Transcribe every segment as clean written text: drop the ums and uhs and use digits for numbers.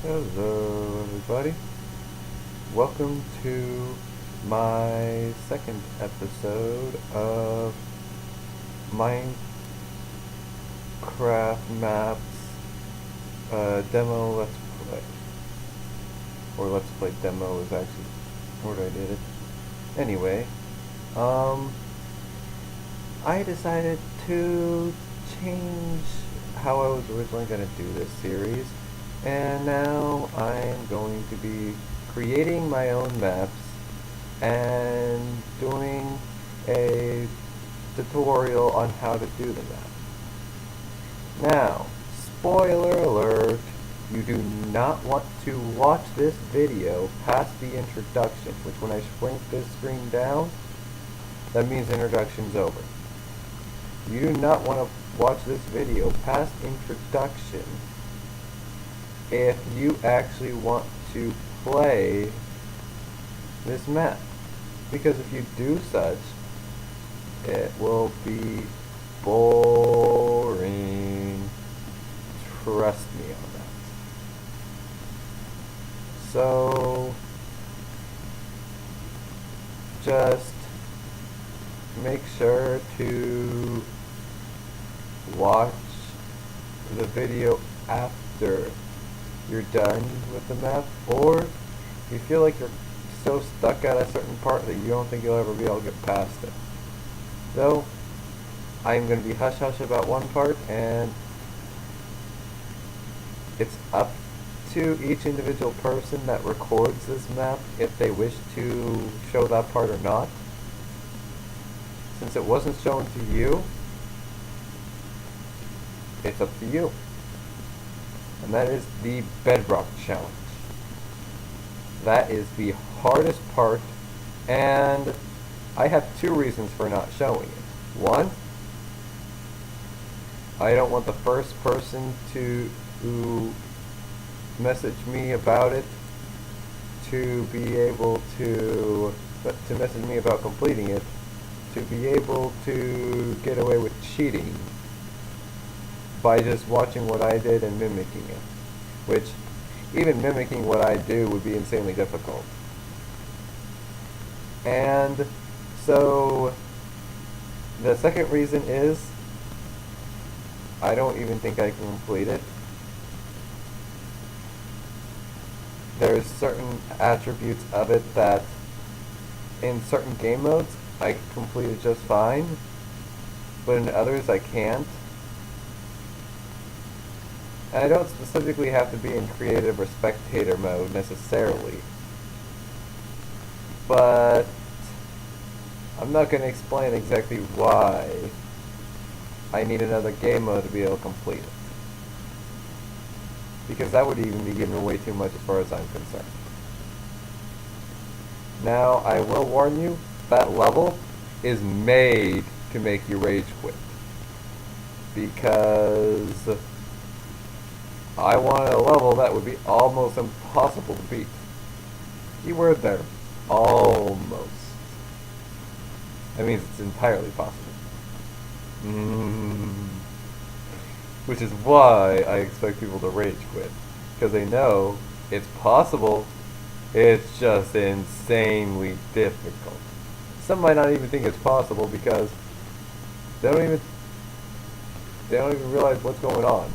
Hello everybody, welcome to my second episode of Minecraft Maps demo Let's Play. Or Let's Play demo is actually where I did it. Anyway, I decided to change how I was originally going to do this series, and now I'm going to be creating my own maps and doing a tutorial on how to do the map. Now, spoiler alert, you do not want to watch this video past the introduction, which when I shrink this screen down, that means introduction's over. You do not want to watch this video past introduction if you actually want to play this map. Because if you do such, it will be boring. Trust me on that. So, just make sure to watch the video after you're done with the map, or if you feel like you're so stuck at a certain part that you don't think you'll ever be able to get past it. Though, I'm going to be hush-hush about one part, and it's up to each individual person that records this map if they wish to show that part or not. Since it wasn't shown to you, it's up to you. And that is the bedrock challenge. That is the hardest part, and I have two reasons for not showing it. One, I don't want the first person to message me about it to be able to message me about completing it to be able to get away with cheating by just watching what I did and mimicking it, which even mimicking what I do would be insanely difficult. And so the second reason is I don't even think I can complete it. There's certain attributes of it that in certain game modes I can complete it just fine, but in others I can't. And I don't specifically have to be in creative or spectator mode necessarily, but I'm not going to explain exactly why I need another game mode to be able to complete it, because that would even be giving away too much as far as I'm concerned. Now, I will warn you, that level is made to make you rage quit, because I wanted a level that would be almost impossible to beat. Keyword there, almost. That means it's entirely possible. Which is why I expect people to rage quit, because they know it's possible, it's just insanely difficult. Some might not even think it's possible because they don't even realize what's going on.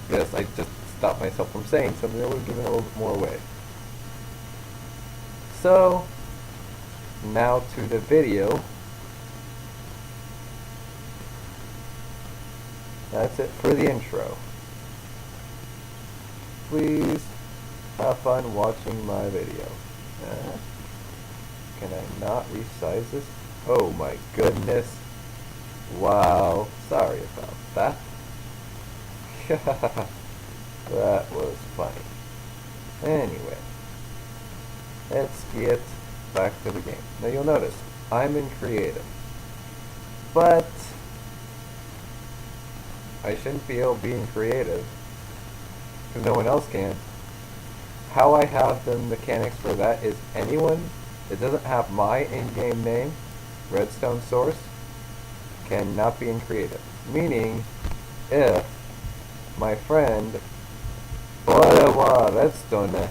Yes, I just stopped myself from saying something that would have given a little bit more away. So, now to the video. That's it for the intro. Please have fun watching my video. Can I not resize this? Oh my goodness. Wow. Sorry about that. That was funny. Anyway, let's get back to the game. Now you'll notice, I'm in creative. But I shouldn't be able to be in creative, because no one else can. How I have the mechanics for that is anyone that doesn't have my in-game name, redstone source, cannot be in creative. Meaning, if my friend Whatever, redstone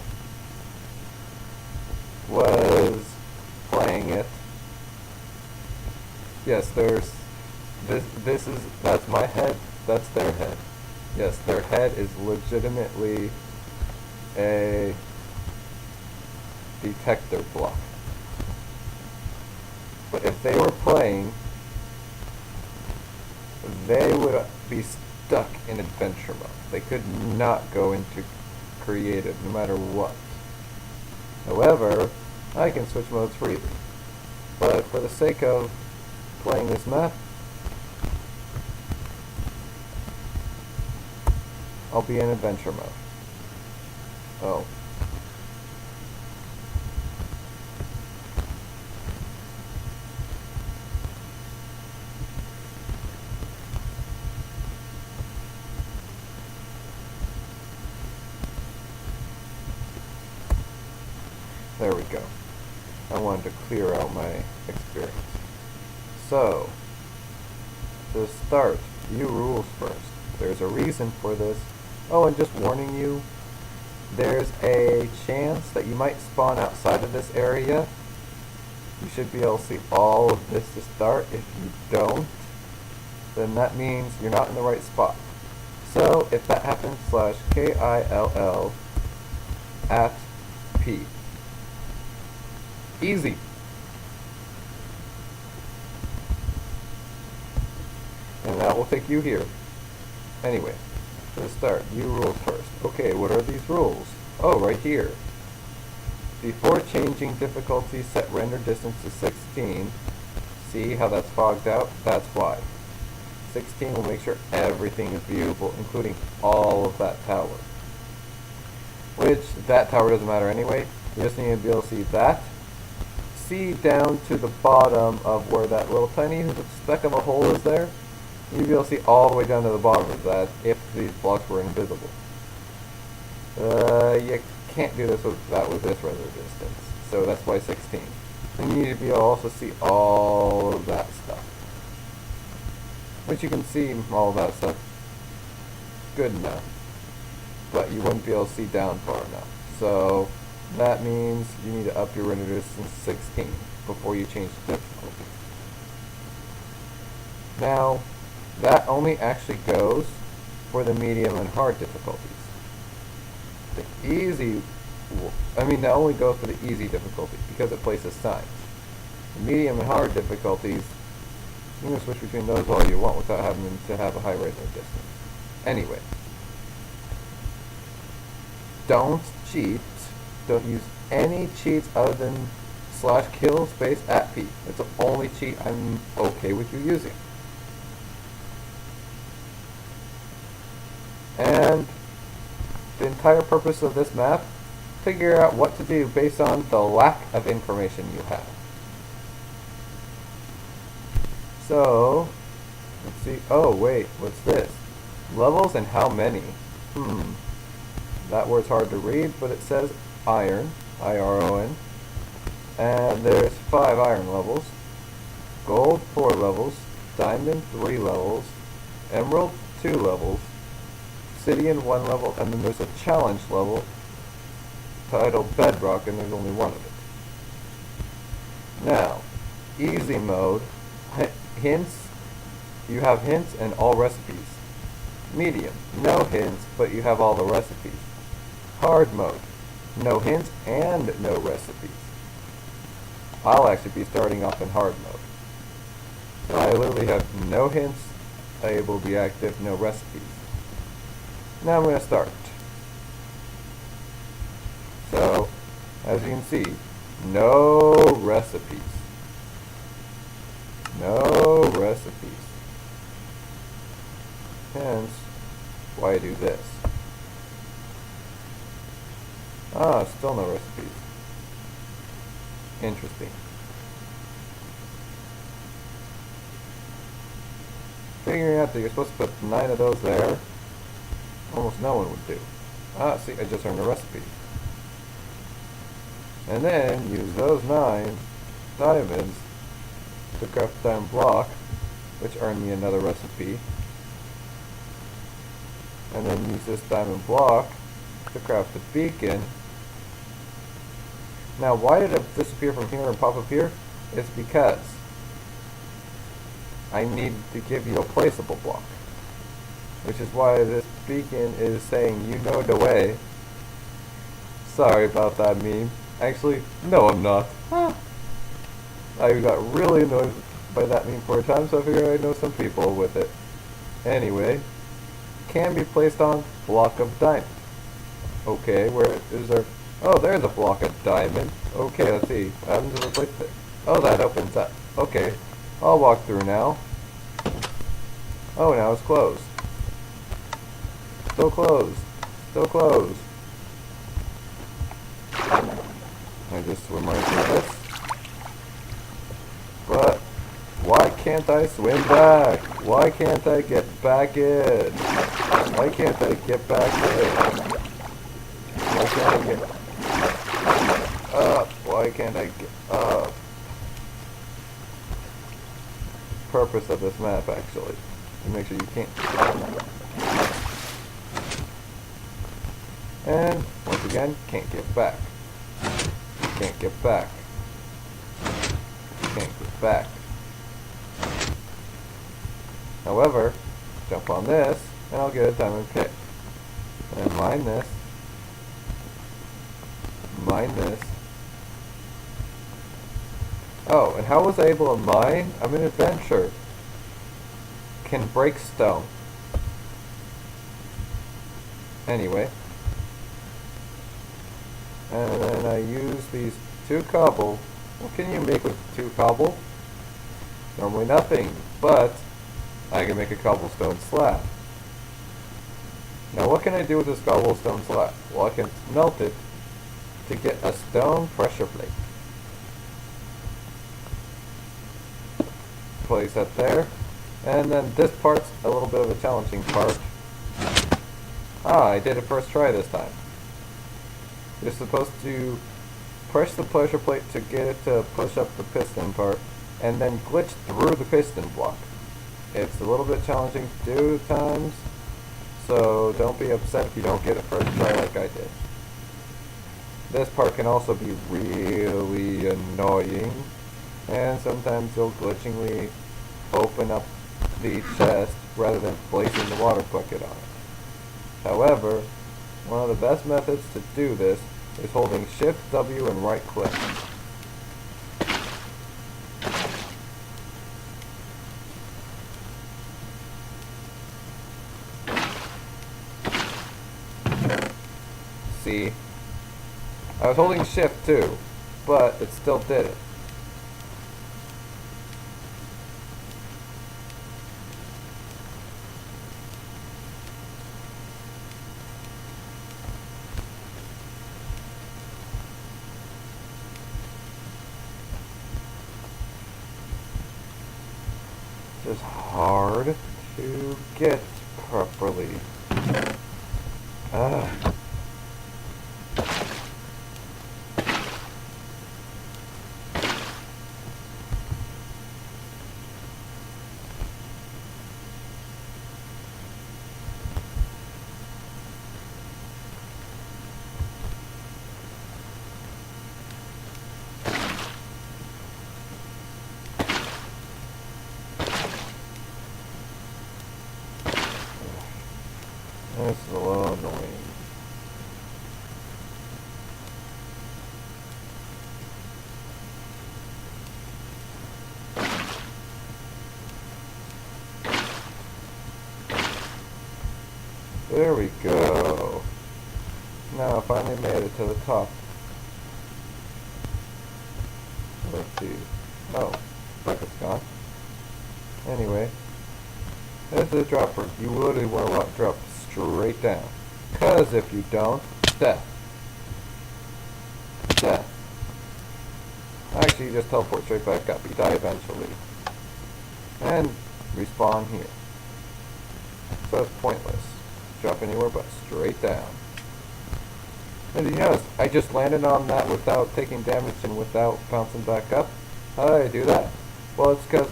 was playing it. Yes, that's my head, that's their head. Yes, their head is legitimately a detector block. But if they were playing, they would be stuck in adventure mode. They could not go into creative no matter what. However, I can switch modes freely. But for the sake of playing this map, I'll be in adventure mode. Oh. There we go. I wanted to clear out my experience. So, to start, view rules first. There's a reason for this. Oh, and just warning you, there's a chance that you might spawn outside of this area. You should be able to see all of this to start. If you don't, then that means you're not in the right spot. So, if that happens, /kill at p. Easy. And that will take you here. Anyway, let's start. View rules first. Okay, what are these rules? Oh, right here. Before changing difficulty, set render distance to 16. See how that's fogged out? That's why. 16 will make sure everything is viewable, including all of that tower. Which, that tower doesn't matter anyway. You just need to be able to see that. See down to the bottom of where that little tiny speck of a hole is there. You'll be able to see all the way down to the bottom of that if these blocks were invisible. You can't do this with this render distance, so that's why 16. And you need to be able to also see all of that stuff. Which you can see all of that stuff good enough, but you wouldn't be able to see down far enough. So that means you need to up your render distance to 16 before you change the difficulty. Now, that only actually goes for the medium and hard difficulties. The easy, that only goes for the easy difficulty because it places signs. The medium and hard difficulties, you can switch between those all you want without having to have a high render distance. Anyway, don't cheat. Don't use any cheats other than /kill space at p. It's the only cheat I'm okay with you using. And the entire purpose of this map, figure out what to do based on the lack of information you have. So, let's see. Oh, wait, what's this? Levels and how many? That word's hard to read, but it says iron, I-R-O-N. And there's 5 iron levels, gold 4 levels, diamond 3 levels, emerald 2 levels, obsidian 1 level, and then there's a challenge level titled bedrock, and there's only one of it. Now, easy mode, hints, you have hints and all recipes. Medium, no hints, but you have all the recipes. Hard mode, no hints and no recipes. I'll actually be starting off in hard mode. So I literally have no hints, I will be active, no recipes. Now I'm going to start. So, as you can see, no recipes. No recipes. Hence, why I do this. Still no recipes. Interesting. Figuring out that you're supposed to put 9 of those there, almost no one would do. See, I just earned a recipe. And then use those 9 diamonds to craft a diamond block, which earned me another recipe. And then use this diamond block to craft a beacon. Now, why did it disappear from here and pop up here? It's because I need to give you a placeable block. Which is why this beacon is saying, you know the way. Sorry about that meme. Actually, no I'm not. I got really annoyed by that meme for a time, so I figured I know some people with it. Anyway, can be placed on block of diamond. Okay, where is there? Oh, there's a block of diamond. Okay, let's see. What happens if I place it? Oh, that opens up. Okay, I'll walk through now. Oh, now it's closed. Still closed. Still closed. I just swim right through this. But why can't I swim back? Why can't I get back in? Why can't I get back in? Why can't I get up? Why can't I get up? Purpose of this map, actually, to make sure you can't. And once again, can't get back. Can't get back. Can't get back. However, jump on this, and I'll get a diamond pick. And mine this. Mine this. Oh, and how was I able to mine? I'm an adventurer. Can break stone. Anyway. And then I use these 2 cobble. What can you make with 2 cobble? Normally nothing, but I can make a cobblestone slab. Now what can I do with this cobblestone slab? Well, I can melt it to get a stone pressure plate. Place that there. And then this part's a little bit of a challenging part. I did it first try this time. You're supposed to press the pressure plate to get it to push up the piston part, and then glitch through the piston block. It's a little bit challenging to do at times, so don't be upset if you don't get it first try like I did. This part can also be really annoying, and sometimes you'll glitchingly open up the chest rather than placing the water bucket on it. However, one of the best methods to do this is holding Shift W and right click. See? I was holding Shift too, but it still did it. It's hard to get properly. This is a little annoying. There we go. Now I finally made it to the top. Let's see. Oh, bucket's gone. Anyway, there's the dropper. You really want to drop straight down. Because if you don't, death. Death. Actually, you just teleport straight back up. You die eventually. And respawn here. So it's pointless. Drop anywhere but straight down. And you notice, I just landed on that without taking damage and without bouncing back up. How did I do that? Well, it's because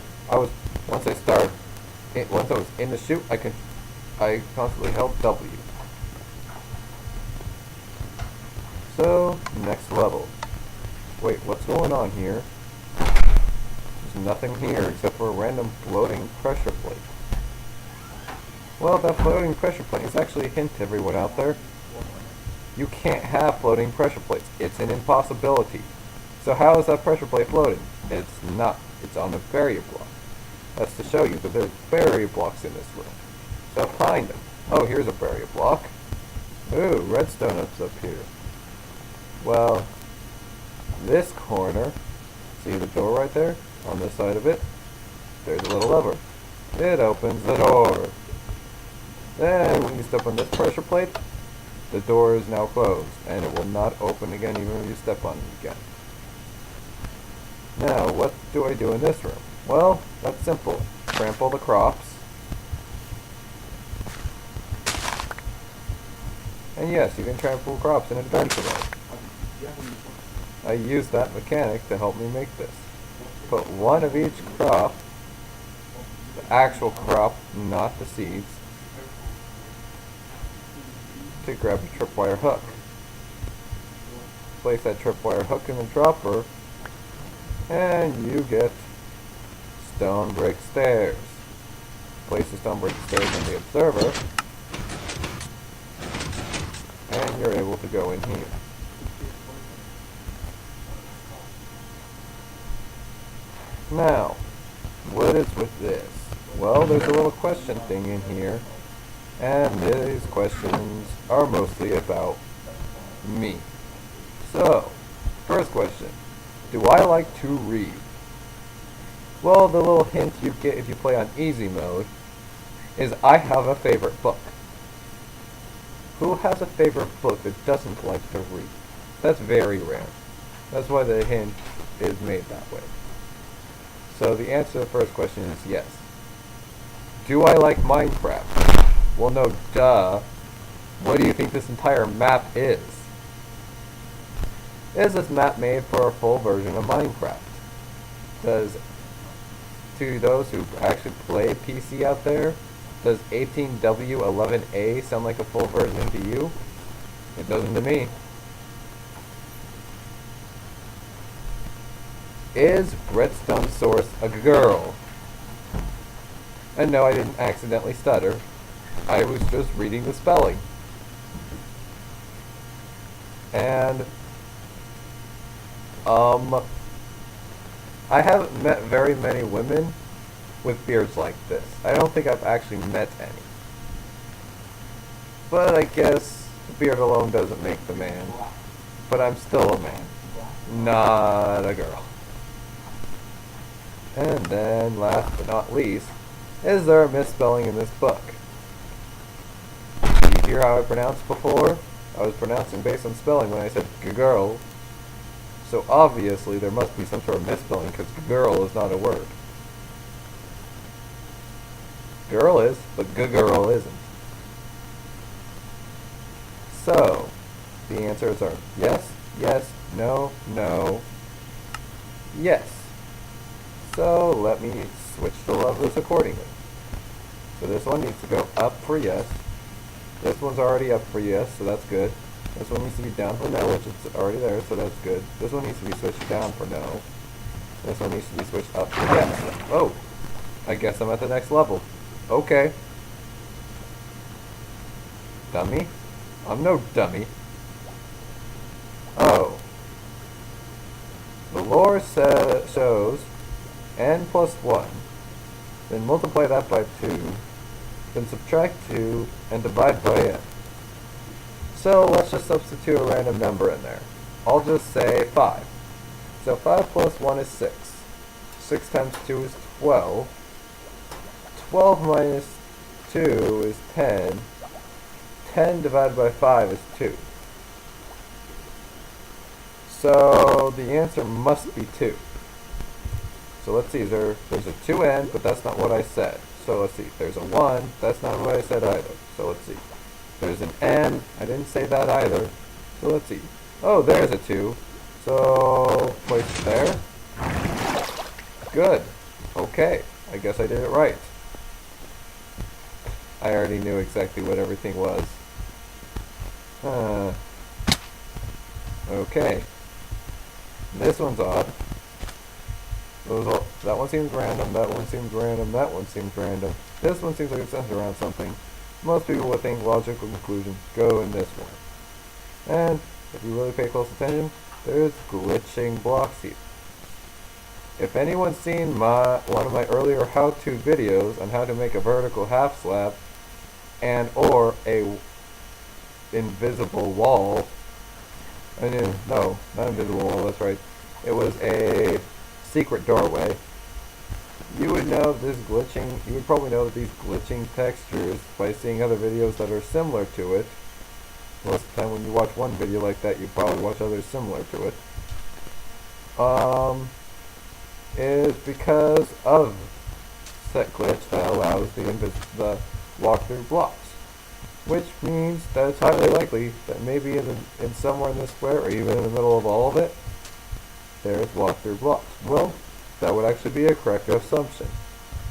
once I was in the chute, I constantly held W. So, next level. Wait, what's going on here? There's nothing here except for a random floating pressure plate. Well, that floating pressure plate is actually a hint to everyone out there. You can't have floating pressure plates. It's an impossibility. So how is that pressure plate floating? It's not. It's on a barrier block. That's to show you that there's barrier blocks in this room. So find them. Oh, here's a barrier block. Ooh, redstone up here. Well, this corner, see the door right there? On this side of it, there's a little lever. It opens the door. Then, when you step on this pressure plate, the door is now closed, and it will not open again even if you step on it again. Now, what do I do in this room? Well, that's simple. Trample the crops. And yes, you can trample crops in adventure mode. I used that mechanic to help me make this. Put one of each crop, the actual crop, not the seeds, to grab a tripwire hook. Place that tripwire hook in the dropper, and you get stone brick stairs. Place the stone brick stairs in the observer, and you're able to go in here. Now, what is with this? Well, there's a little question thing in here, and these questions are mostly about me. So, first question, do I like to read? Well, the little hint you get if you play on easy mode is I have a favorite book. Who has a favorite book that doesn't like to read? That's very rare. That's why the hint is made that way. So the answer to the first question is yes. Do I like Minecraft? Well, no, duh. What do you think this entire map is? Is this map made for a full version of Minecraft? To those who actually play PC out there, does 18W11A sound like a full version to you? It doesn't to me. Is Redstone Source a girl? And no, I didn't accidentally stutter. I was just reading the spelling. And, I haven't met very many women with beards like this. I don't think I've actually met any. But I guess the beard alone doesn't make the man. But I'm still a man, not a girl. And then, last but not least, is there a misspelling in this book? Did you hear how I pronounced before? I was pronouncing based on spelling when I said girl. So obviously there must be some sort of misspelling because girl is not a word. Girl is, but girl isn't. So, the answers are yes, yes, no, no, yes. So let me switch the levers accordingly. So this one needs to go up for yes. This one's already up for yes, so that's good. This one needs to be down for no, which is already there, so that's good. This one needs to be switched down for no. This one needs to be switched up for yes. Oh, I guess I'm at the next level. Okay. Dummy? I'm no dummy. Oh. The lore shows n plus 1, then multiply that by 2, then subtract 2, and divide by n. So let's just substitute a random number in there. I'll just say 5. So 5 plus 1 is 6. 6 times 2 is 12. 12 minus 2 is 10. 10 divided by 5 is 2. So the answer must be 2. So let's see, there's a 2n, but that's not what I said. So let's see, there's a 1, that's not what I said either. So let's see, there's an n, I didn't say that either. So let's see, oh, there's a 2. So place it there. Good. Okay, I guess I did it right. I already knew exactly what everything was. Okay. This one's odd. That one seems random, that one seems random, that one seems random. This one seems like it's centered around something. Most people would think logical conclusions go in this one. And if you really pay close attention, there's glitching blocks here. If anyone's seen one of my earlier how-to videos on how to make a vertical half slab and or a invisible wall, no, not invisible wall, that's right, it was a secret doorway, you would probably know that these glitching textures by seeing other videos that are similar to it. Most of the time when you watch one video like that, you probably watch others similar to it. Is because of set glitch that allows the walkthrough blocks. Which means that it's highly likely that maybe in somewhere in this square, or even in the middle of all of it, there's walkthrough blocks. Well, that would actually be a correct assumption,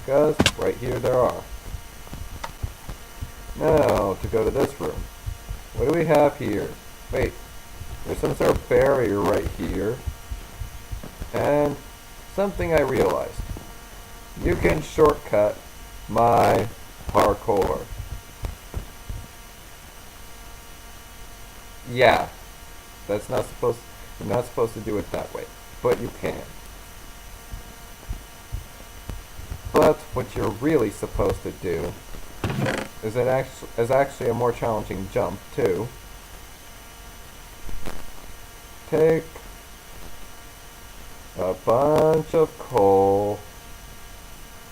because right here there are. Now, to go to this room. What do we have here? Wait, there's some sort of barrier right here, and something I realized. You can shortcut my parkour. Yeah, you're not supposed to do it that way, but you can. But what you're really supposed to do is actually a more challenging jump too. Take a bunch of coal.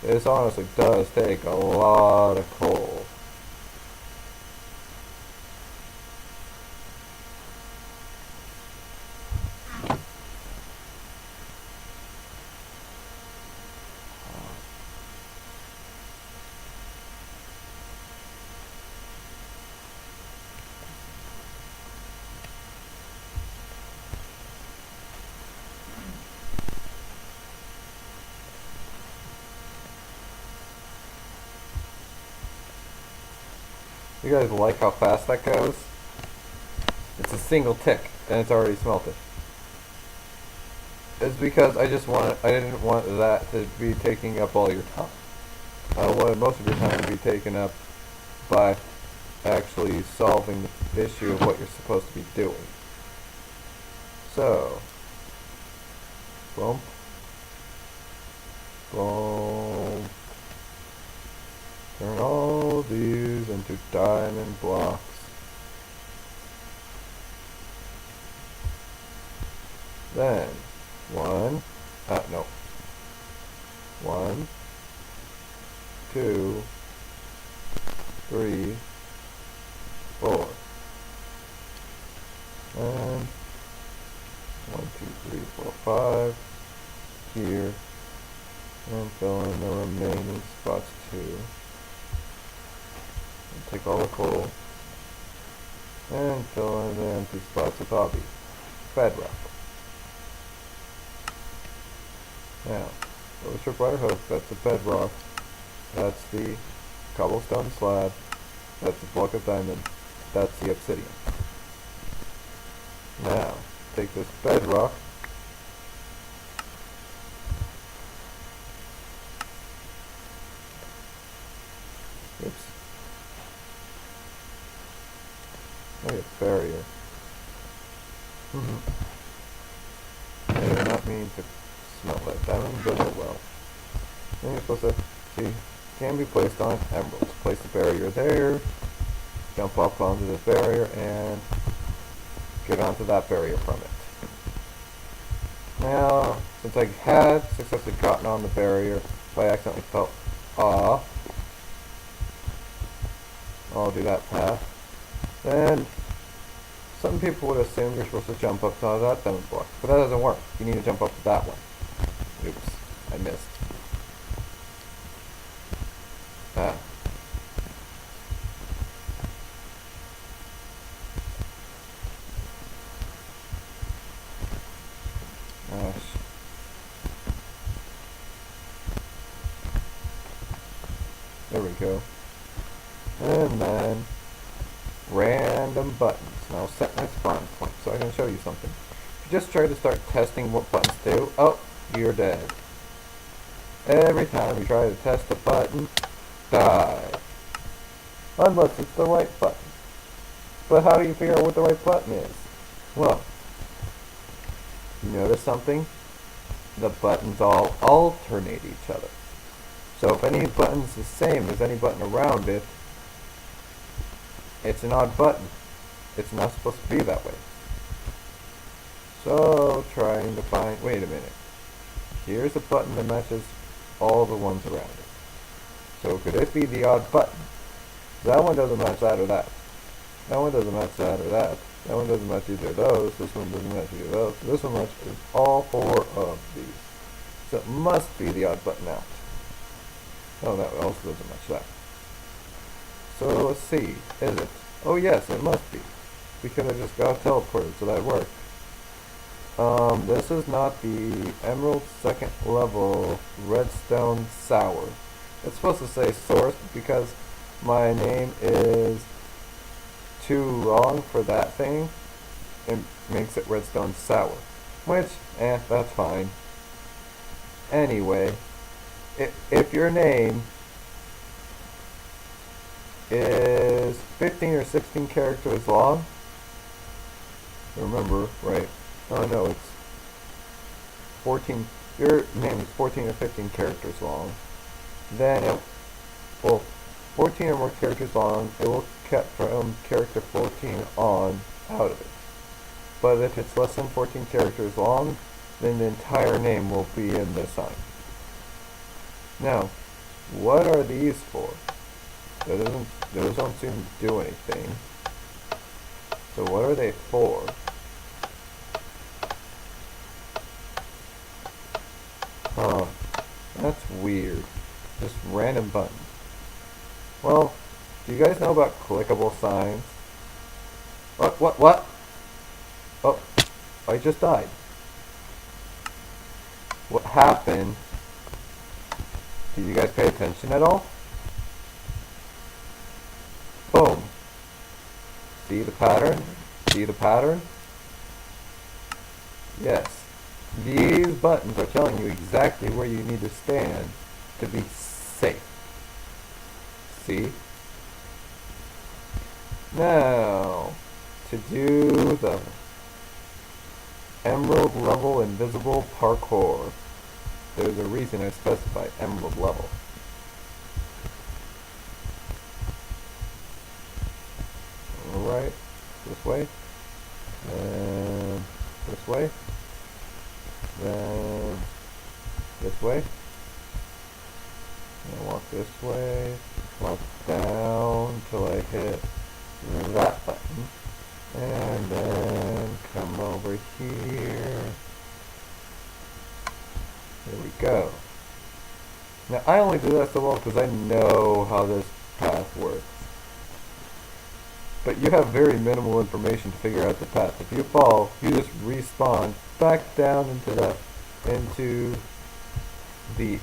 This honestly does take a lot of coal. You guys like how fast that goes? It's a single tick, and it's already smelted. It's because I didn't want that to be taking up all your time. I wanted most of your time to be taken up by actually solving the issue of what you're supposed to be doing. So, bump, boom. Turn all these into diamond blocks. Then, one, 2, 3, 4. And 1, 2, 3, 4, 5 here. And fill in the remaining spots too. Take all the coal and fill in the empty spots with hobby. Bedrock. Now, those tripwire hooks, that's the bedrock. That's the cobblestone slab. That's the block of diamond. That's the obsidian. Now, take this bedrock. Oops. Maybe a barrier. I did not mean to smell that diamond, but oh well. Then you're supposed to see, can be placed on emeralds. Place the barrier there, jump up onto this barrier, and get onto that barrier from it. Now, since I had successfully gotten on the barrier, if I accidentally fell off, I'll do that path. Then, some people would assume you're supposed to jump up to that diamond block, but that doesn't work. You need to jump up to that one. Oops, I missed. Ah. Gosh. There we go. And then, random buttons. and I'll set my spawn point so I can show you something. If you just try to start testing what buttons do, oh, you're dead. Every time you try to test a button, die. Unless it's the right button. But how do you figure out what the right button is? Well, you notice something? The buttons all alternate each other. So if any button's the same as any button around it, it's an odd button. It's not supposed to be that way. So trying to find, wait a minute. Here's a button that matches all the ones around it. So could it be the odd button? That one doesn't match that or that. That one doesn't match that or that. That one doesn't match either of those. This one doesn't match either of those. This one matches all four of these. So it must be the odd button out. Oh, that also doesn't match that. So let's see. Is it? Oh yes, it must be. Because I just got teleported, so that worked. This is not the Emerald 2nd level Redstone Sour. It's supposed to say source because my name is too long for that thing. It makes it Redstone Sour. Which, that's fine. Anyway, if your name is 15 or 16 characters long, remember, right? Oh no, it's 14. Your name is 14 or 15 characters long. Then it will 14 or more characters long. It will cut from character 14 on out of it. But if it's less than 14 characters long, then the entire name will be in the sign. Now, what are these for? Those don't seem to do anything. So what are they for? Huh. That's weird. Just random buttons. Well, do you guys know about clickable signs? What? Oh, I just died. What happened? Did you guys pay attention at all? Boom. See the pattern? See the pattern? Yes. These buttons are telling you exactly where you need to stand to be safe. See? Now, to do the Emerald level invisible parkour, there's a reason I specified Emerald level. Alright, this way, and this way, then this way, and walk this way, walk down till I hit that button, and then come over here. There we go. Now I only do that so well because I know how this path works. But you have very minimal information to figure out the path. If you fall, you just respawn back down into the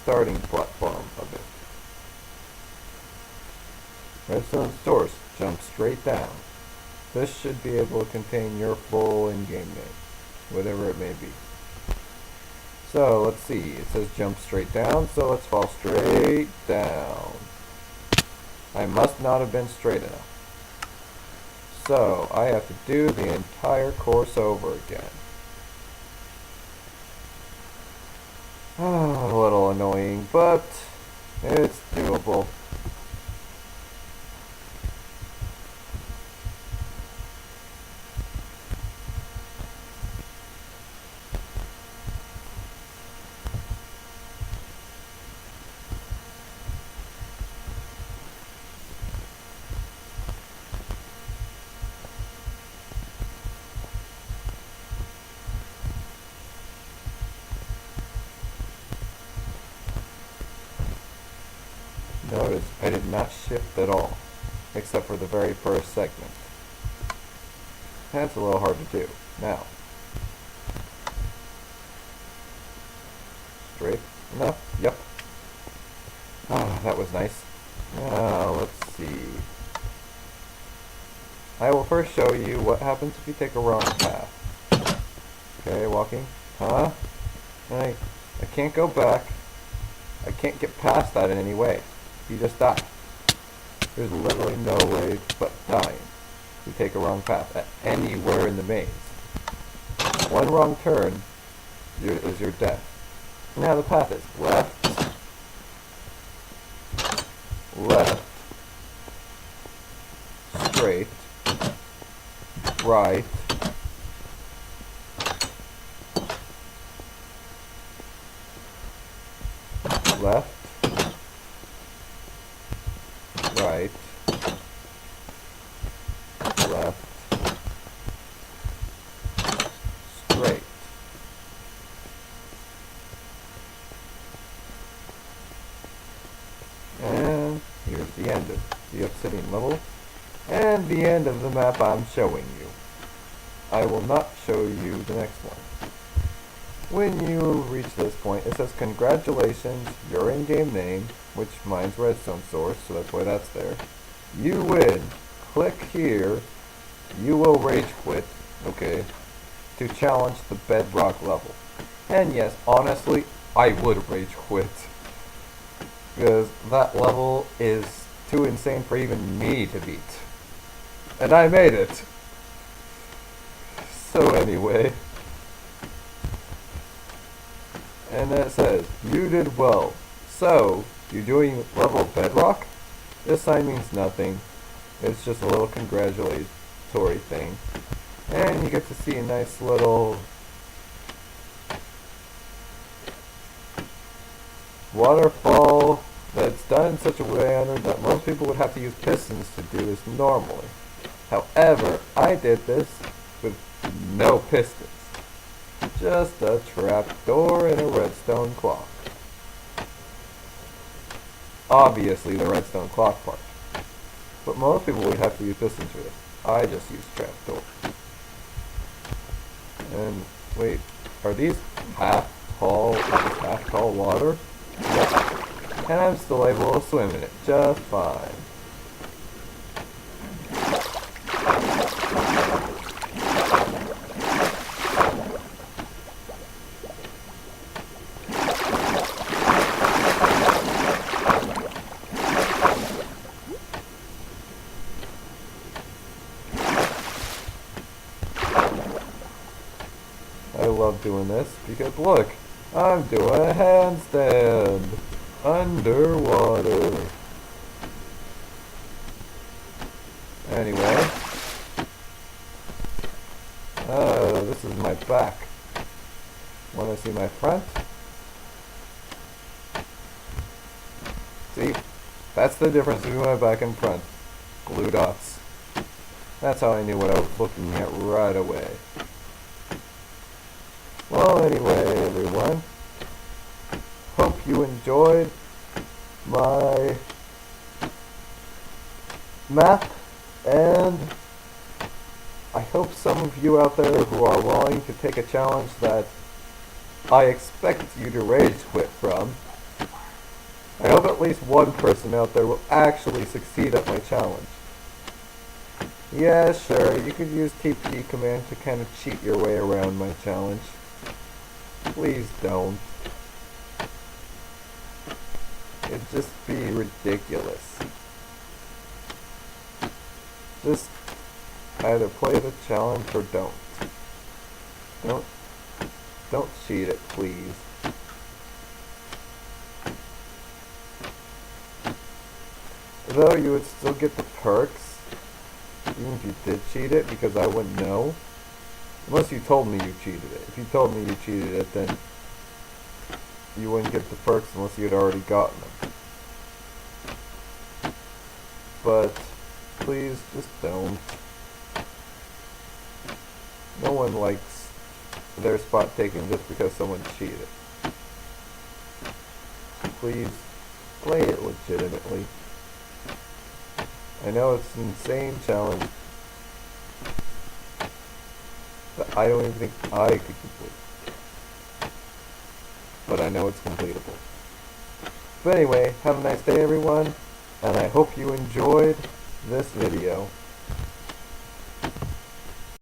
starting platform of it. Redstone source, jump straight down. This should be able to contain your full in-game name, whatever it may be. So let's see, it says jump straight down, so let's fall straight down. I must not have been straight enough. So I have to do the entire course over again. A little annoying, but it's doable. Notice I did not shift at all, except for the very first segment. That's a little hard to do. Now, straight enough? Yep. Ah, that was nice. Now, let's see. I will first show you what happens if you take a wrong path. Okay, walking. Huh? I can't go back. I can't get past that in any way. You just die. There's literally no way but dying. You take a wrong path at anywhere in the maze. One wrong turn is your death. Now the path is left, left, straight, right, left, right, left, straight. And here's the end of the obsidian level, and the end of the map I'm showing you. I will not show you the next one. When you reach this point, it says, congratulations, your in-game name, which mine's redstone source, so that's why that's there. You win. Click here. You will rage quit, okay, to challenge the bedrock level. And yes, honestly, I would rage quit. Because that level is too insane for even me to beat. And I made it. So anyway. And then it says, you did well. So, you're doing level bedrock? This sign means nothing. It's just a little congratulatory thing. And you get to see a nice little waterfall that's done in such a way that most people would have to use pistons to do this normally. However, I did this with no pistons. Just a trapdoor and a redstone clock. Obviously the redstone clock part. But most people would have to use pistons for this. I just use trapdoor. And wait, are these half tall water? Yep. And I'm still able to swim in it just fine. I love doing this because look, I'm doing a handstand underwater. Anyway, this is my back. Want to see my front? See, that's the difference between my back and front. Glue dots. That's how I knew what I was looking at right away. Well, anyway, everyone, hope you enjoyed my map, and I hope some of you out there who are willing to take a challenge that I expect you to rage quit from, I hope at least one person out there will actually succeed at my challenge. Yeah, sure, you could use TP command to kind of cheat your way around my challenge. Please don't. It'd just be ridiculous. Just either play the challenge or don't. Don't cheat it, please. Though you would still get the perks, even if you did cheat it, because I wouldn't know. Unless you told me you cheated it. If you told me you cheated it, then you wouldn't get the perks unless you had already gotten them. But please, just don't. No one likes their spot taken just because someone cheated. Please, play it legitimately. I know it's an insane challenge that I don't even think I could complete. But I know it's completable. But anyway, have a nice day everyone, and I hope you enjoyed this video.